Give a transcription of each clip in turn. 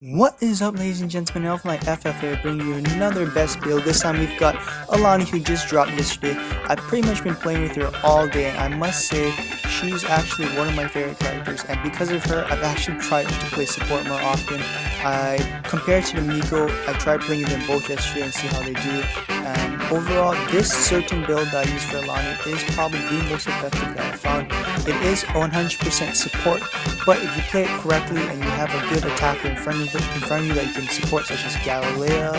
What is up, ladies and gentlemen? Elfline FF here, bringing you another best build. This time we've got Alani, who just dropped yesterday. I've pretty much been playing with her all day, and I must say she's actually one of my favorite characters. And because of her, I've actually tried to play support more often. Compared to the Miko, I tried playing them both yesterday and see how they do. And overall, this certain build that I use for Alani is probably the most effective that I found. It is 100% support, but if you play it correctly and you have a good attacker in front of you that you can support, such as Galilea,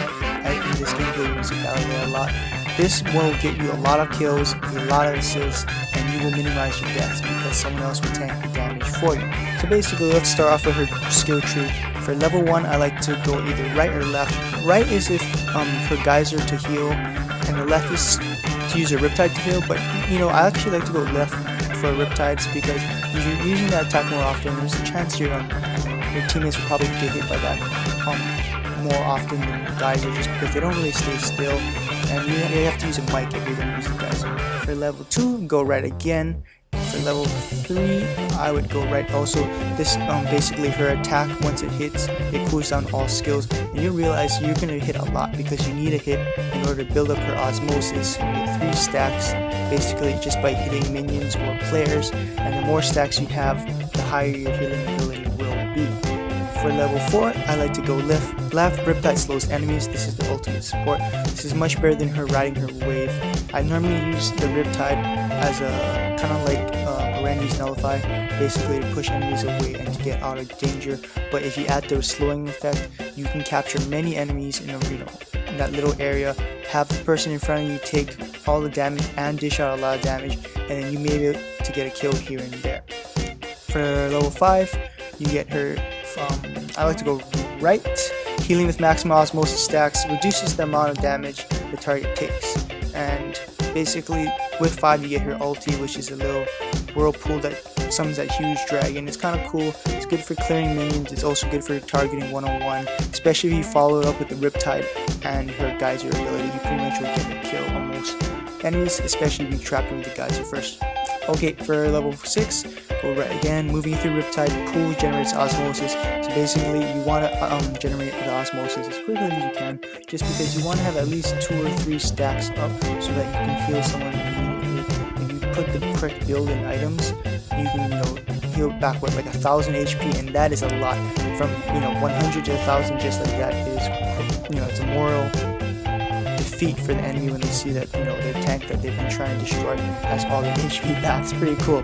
in this gameplay we use Galilea a lot, this will get you a lot of kills, a lot of assists, and you will minimize your deaths because someone else will tank the damage for you. So basically, let's start off with her skill tree. For level 1, I like to go either right or left. Right is if for Geyser to heal, and the left is to use a Riptide to heal, but I actually like to go left for Riptides because if you're using that attack more often, there's a chance your teammates will probably get hit by that more often than Geyser, just because they don't really stay still, and you have to use a mic if you're going to use the Geyser. For level 2, go right again. For level 3, I would go right also. This basically her attack, once it hits, it cools down all skills, and you realize you're going to hit a lot because you need a hit in order to build up her osmosis. You get 3 stacks basically just by hitting minions or players, and the more stacks you have, the higher your healing ability will be. For level 4, I like to go left. Riptide slows enemies. This is the ultimate support. This is much better than her riding her wave. I normally use the Riptide as a kind of like Randy's Nullify, basically to push enemies away and to get out of danger. But if you add the slowing effect, you can capture many enemies in that little area, have the person in front of you take all the damage and dish out a lot of damage, and then you may be able to get a kill here and there. For level 5, you get her I like to go right. Healing with maximum osmosis stacks reduces the amount of damage the target takes, and basically with 5 you get her ulti, which is a little whirlpool that summons that huge dragon. It's kind of cool. It's good for clearing minions. It's also good for targeting one-on-one, especially if you follow it up with the Riptide and her Geyser ability. You pretty much will get a kill on most enemies, especially if you trap them with the Geyser first. Okay, for level 6, go right again. Moving through Riptide, pool generates osmosis. So basically, you want to generate the osmosis as quickly as you can, just because you want to have at least 2 or 3 stacks up so that you can heal someone immediately. If you put the correct build in items, you can heal back like 1000 HP, and that is a lot. From 100 to 1000, just like that is it's a moral defeat for the enemy when they see that their tank that they've been trying to destroy has all their HP back. It's pretty cool.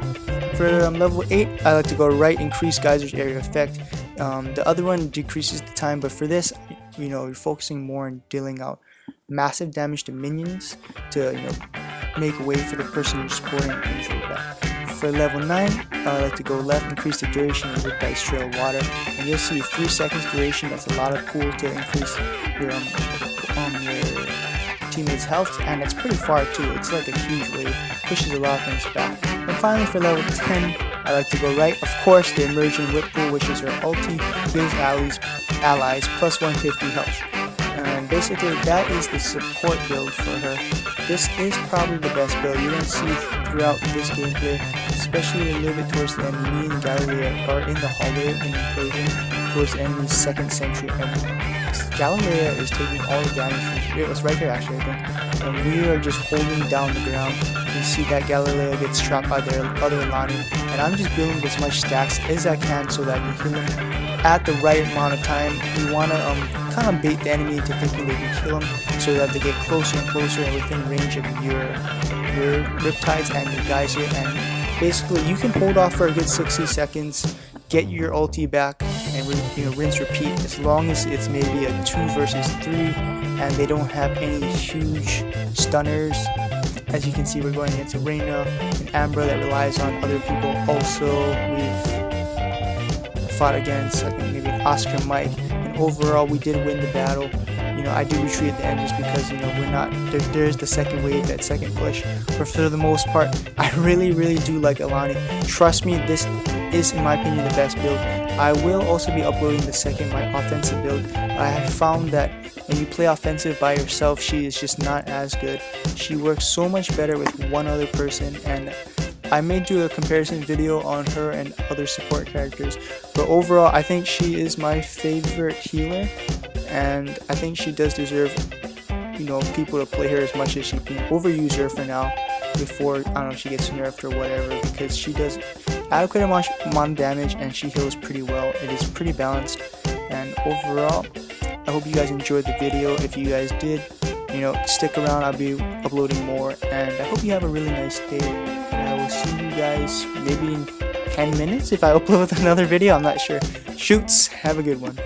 For level 8, I like to go right, increase Geyser's area effect. The other one decreases the time, but for this, you're focusing more on dealing out massive damage to minions to make a way for the person you're supporting and things like that. For level 9, I like to go left, increase the duration of Riptide's Trail of Water, and you'll see 3 seconds duration. That's a lot of pool to increase your teammates' health, and it's pretty far too. It's like a huge wave, pushes a lot of things back. And finally, for level 10, I like to go right. Of course, the Immersion Whippool, which is her ulti, gives allies plus 150 health. And basically, that is the support build for her. This is probably the best build you're going to see throughout this gameplay, especially a little bit towards the end. Me and Galilea are in the hallway in incursion towards the enemy's 2nd sentry, and Galilea is taking all the damage from here. It's right here actually, I think. And we are just holding down the ground. You see that Galilea gets trapped by their other Alani, and I'm just building as much stacks as I can so that I can heal them at the right amount of time. You want to kind of bait the enemy into thinking they can kill them so that they get closer and closer and within range of your Riptides and your Geyser, and basically you can hold off for a good 60 seconds, get your ulti back, and rinse repeat, as long as it's maybe a 2 versus 3 and they don't have any huge stunners. As you can see, we're going against Arena and Ambra that relies on other people. Also, we've fought against, I think, maybe Oscar Mike, and overall we did win the battle. I do retreat at the end just because we're not there's the second wave, that second push, but for the most part I really do like Alani. Trust me, this is in my opinion the best build. I will also be uploading my offensive build. I have found that when you play offensive by yourself, she is just not as good. She works so much better with one other person, and I may do a comparison video on her and other support characters, but overall I think she is my favorite healer, and I think she does deserve, you know, people to play her as much as she can. Overuse her for now before, I don't know, she gets nerfed or whatever, because she does adequate amount of damage and she heals pretty well. It is pretty balanced, and overall I hope you guys enjoyed the video. If you guys did, you know, stick around, I'll be uploading more, and I hope you have a really nice day, and I will see you guys maybe in 10 minutes if I upload another video. I'm not sure. Shoots, have a good one.